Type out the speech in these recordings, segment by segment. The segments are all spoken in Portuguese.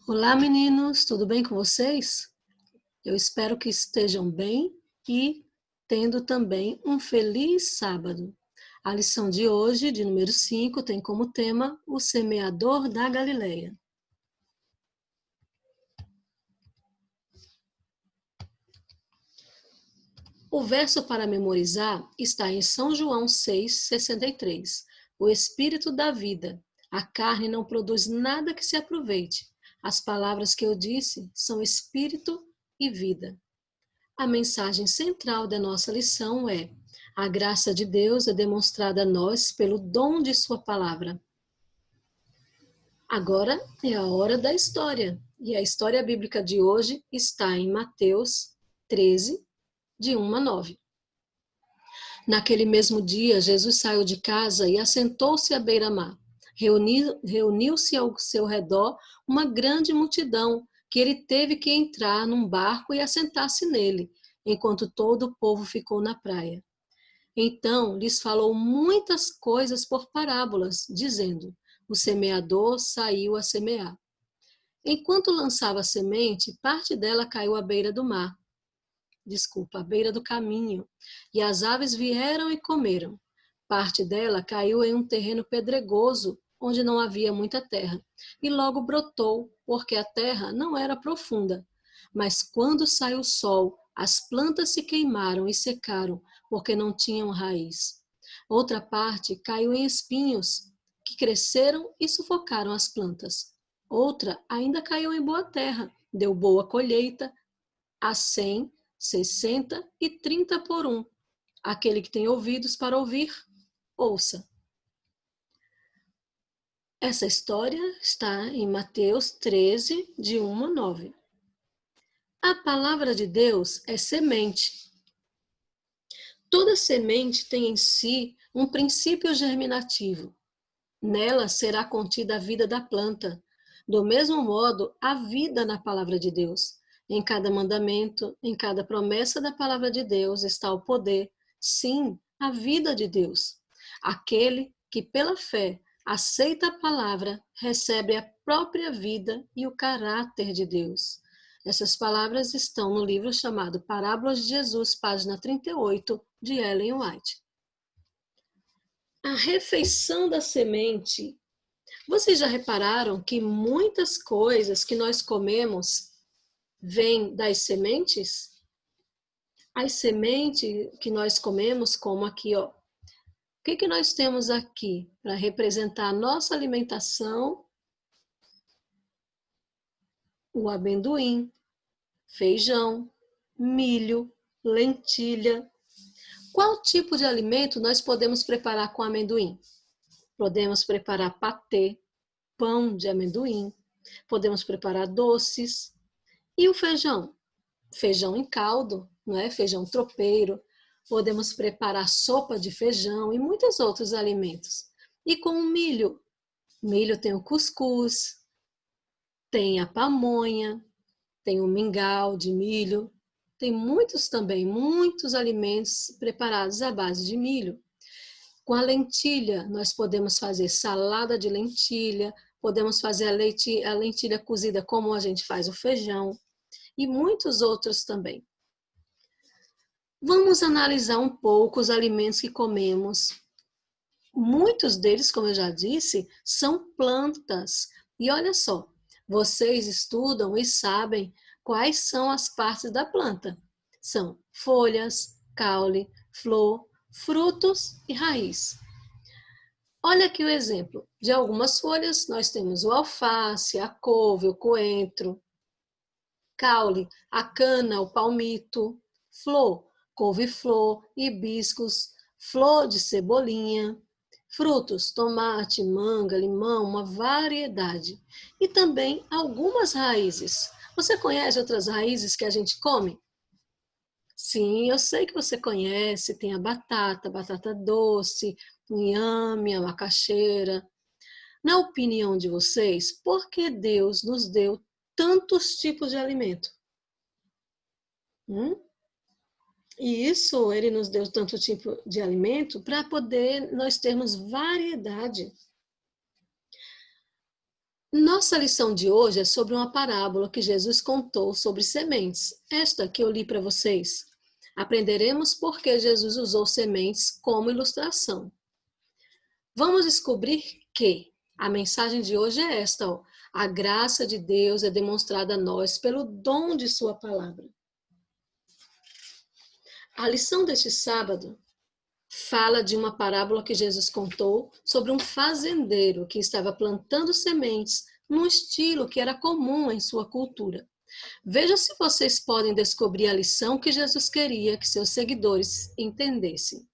Olá, meninos, tudo bem com vocês? Eu espero que estejam bem e tendo também um feliz sábado. A lição de hoje, de número 5, tem como tema o semeador da Galileia. O verso para memorizar está em São João 6,63. O Espírito da vida. A carne não produz nada que se aproveite. As palavras que eu disse são espírito e vida. A mensagem central da nossa lição é: a graça de Deus é demonstrada a nós pelo dom de sua palavra. Agora é a hora da história. E a história bíblica de hoje está em Mateus 13, de 1 a 9. Naquele mesmo dia, Jesus saiu de casa e assentou-se à beira-mar. Reuniu-se ao seu redor uma grande multidão, que ele teve que entrar num barco e assentar-se nele, enquanto todo o povo ficou na praia. Então lhes falou muitas coisas por parábolas, dizendo: o semeador saiu a semear. Enquanto lançava a semente, parte dela caiu à beira do mar. À beira do caminho, e as aves vieram e comeram. Parte dela caiu em um terreno pedregoso, onde não havia muita terra, e logo brotou, porque a terra não era profunda. Mas quando saiu o sol, as plantas se queimaram e secaram, porque não tinham raiz. Outra parte caiu em espinhos, que cresceram e sufocaram as plantas. Outra ainda caiu em boa terra, deu boa colheita, a 100, 60 e 30 por 1. Aquele que tem ouvidos para ouvir, ouça. Essa história está em Mateus 13, de 1 a 9. A palavra de Deus é semente. Toda semente tem em si um princípio germinativo. Nela será contida a vida da planta. Do mesmo modo, a vida na palavra de Deus. Em cada mandamento, em cada promessa da palavra de Deus está o poder, sim, a vida de Deus. Aquele que, pela fé, aceita a palavra, recebe a própria vida e o caráter de Deus. Essas palavras estão no livro chamado Parábolas de Jesus, página 38, de Ellen White. A refeição da semente. Vocês já repararam que muitas coisas que nós comemos vêm das sementes? As sementes que nós comemos, como aqui, ó. O que nós temos aqui para representar a nossa alimentação? O amendoim, feijão, milho, lentilha. Qual tipo de alimento nós podemos preparar com amendoim? Podemos preparar patê, pão de amendoim, podemos preparar doces. E o feijão? Feijão em caldo, não é? Feijão tropeiro. Podemos preparar sopa de feijão e muitos outros alimentos. E com o milho? Milho tem o cuscuz, tem a pamonha, tem o mingau de milho. Tem muitos também, muitos alimentos preparados à base de milho. Com a lentilha, nós podemos fazer salada de lentilha, podemos fazer a lentilha cozida como a gente faz o feijão e muitos outros também. Vamos analisar um pouco os alimentos que comemos. Muitos deles, como eu já disse, são plantas. E olha só, vocês estudam e sabem quais são as partes da planta. São folhas, caule, flor, frutos e raiz. Olha aqui o exemplo. De algumas folhas, nós temos o alface, a couve, o coentro. Caule, a cana, o palmito. Flor, couve-flor, hibiscos, flor de cebolinha. Frutos, tomate, manga, limão, uma variedade. E também algumas raízes. Você conhece outras raízes que a gente come? Sim, eu sei que você conhece. Tem a batata doce, o inhame, a macaxeira. Na opinião de vocês, por que Deus nos deu tantos tipos de alimento? E isso, ele nos deu tanto tipo de alimento para poder nós termos variedade. Nossa lição de hoje é sobre uma parábola que Jesus contou sobre sementes. Esta que eu li para vocês. Aprenderemos por que Jesus usou sementes como ilustração. Vamos descobrir que a mensagem de hoje é esta, ó. A graça de Deus é demonstrada a nós pelo dom de sua palavra. A lição deste sábado fala de uma parábola que Jesus contou sobre um fazendeiro que estava plantando sementes num estilo que era comum em sua cultura. Veja se vocês podem descobrir a lição que Jesus queria que seus seguidores entendessem.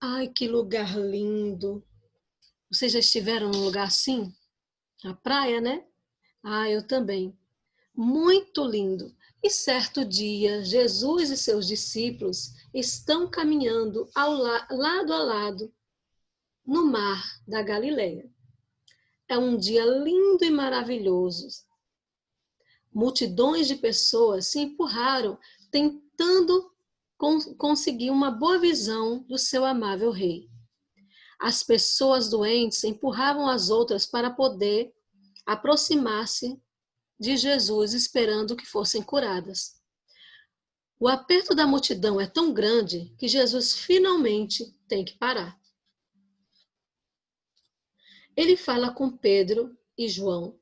Ai, que lugar lindo! Vocês já estiveram num lugar assim? A praia, né? Ah, eu também. Muito lindo. E certo dia, Jesus e seus discípulos estão caminhando lado a lado no mar da Galileia. É um dia lindo e maravilhoso. Multidões de pessoas se empurraram, tentando conseguir uma boa visão do seu amável rei. As pessoas doentes empurravam as outras para poder aproximar-se de Jesus, esperando que fossem curadas. O aperto da multidão é tão grande que Jesus finalmente tem que parar. Ele fala com Pedro e João.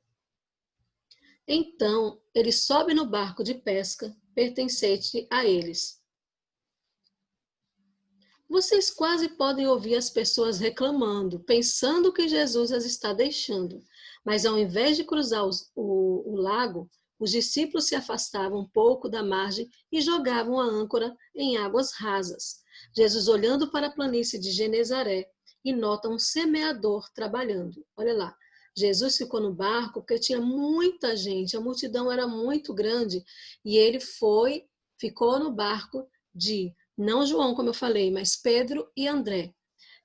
Então, ele sobe no barco de pesca pertencente a eles. Vocês quase podem ouvir as pessoas reclamando, pensando que Jesus as está deixando. Mas ao invés de cruzar o lago, os discípulos se afastavam um pouco da margem e jogavam a âncora em águas rasas. Jesus olhando para a planície de Genezaré e nota um semeador trabalhando. Olha lá, Jesus ficou no barco porque tinha muita gente, a multidão era muito grande e ele ficou no barco de, não João, como eu falei, mas Pedro e André.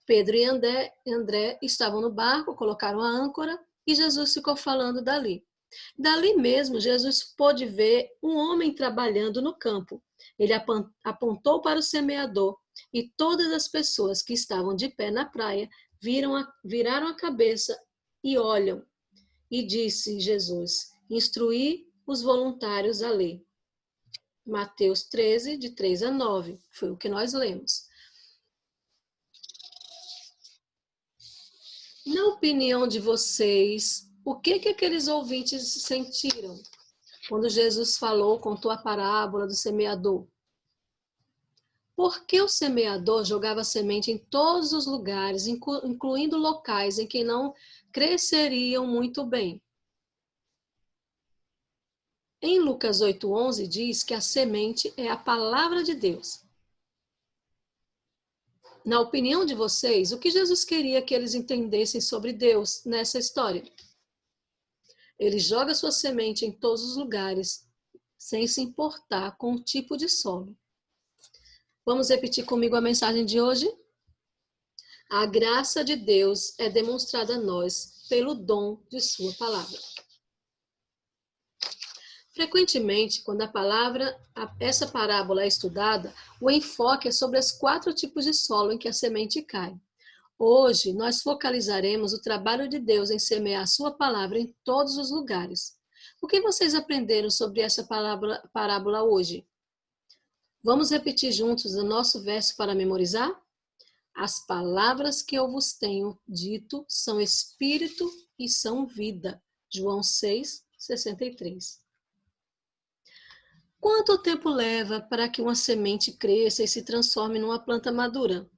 Pedro e André estavam no barco, colocaram a âncora e Jesus ficou falando dali. Dali mesmo, Jesus pôde ver um homem trabalhando no campo. Ele apontou para o semeador e todas as pessoas que estavam de pé na praia viraram a cabeça e olham. E disse Jesus: instruí os voluntários a ler. Mateus 13, de 3 a 9, foi o que nós lemos. Na opinião de vocês, o que aqueles ouvintes sentiram quando Jesus contou a parábola do semeador? Por que o semeador jogava semente em todos os lugares, incluindo locais em que não cresceriam muito bem? Em Lucas 8:11 diz que a semente é a palavra de Deus. Na opinião de vocês, o que Jesus queria que eles entendessem sobre Deus nessa história? Ele joga sua semente em todos os lugares, sem se importar com o tipo de solo. Vamos repetir comigo a mensagem de hoje? A graça de Deus é demonstrada a nós pelo dom de sua palavra. Frequentemente, quando essa parábola é estudada, o enfoque é sobre os 4 tipos de solo em que a semente cai. Hoje, nós focalizaremos o trabalho de Deus em semear a sua palavra em todos os lugares. O que vocês aprenderam sobre essa parábola hoje? Vamos repetir juntos o nosso verso para memorizar? As palavras que eu vos tenho dito são espírito e são vida. João 6:63. Quanto tempo leva para que uma semente cresça e se transforme numa planta madura?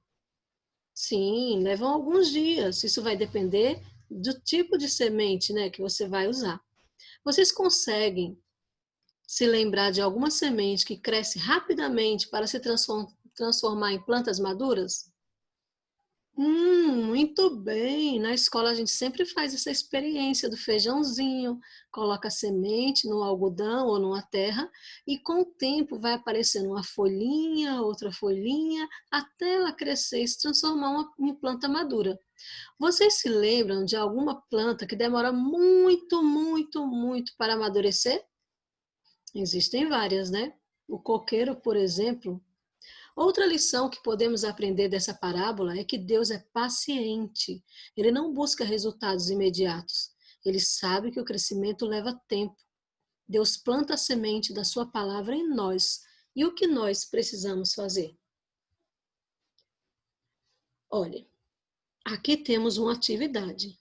Sim, levam alguns dias. Isso vai depender do tipo de semente, né, que você vai usar. Vocês conseguem se lembrar de alguma semente que cresce rapidamente para se transformar em plantas maduras? Muito bem! Na escola a gente sempre faz essa experiência do feijãozinho, coloca a semente no algodão ou numa terra e com o tempo vai aparecendo uma folhinha, outra folhinha, até ela crescer e se transformar em planta madura. Vocês se lembram de alguma planta que demora muito, muito, muito para amadurecer? Existem várias, né? O coqueiro, por exemplo. Outra lição que podemos aprender dessa parábola é que Deus é paciente. Ele não busca resultados imediatos. Ele sabe que o crescimento leva tempo. Deus planta a semente da sua palavra em nós. E o que nós precisamos fazer? Olha, aqui temos uma atividade.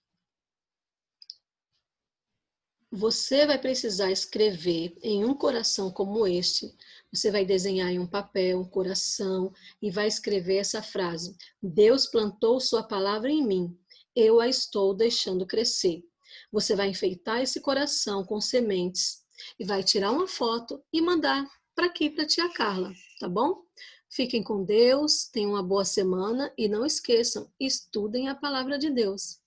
Você vai precisar escrever em um coração como este. Você vai desenhar em um papel, um coração, e vai escrever essa frase: Deus plantou sua palavra em mim, eu a estou deixando crescer. Você vai enfeitar esse coração com sementes e vai tirar uma foto e mandar para aqui, para a tia Carla, tá bom? Fiquem com Deus, tenham uma boa semana e não esqueçam, estudem a palavra de Deus.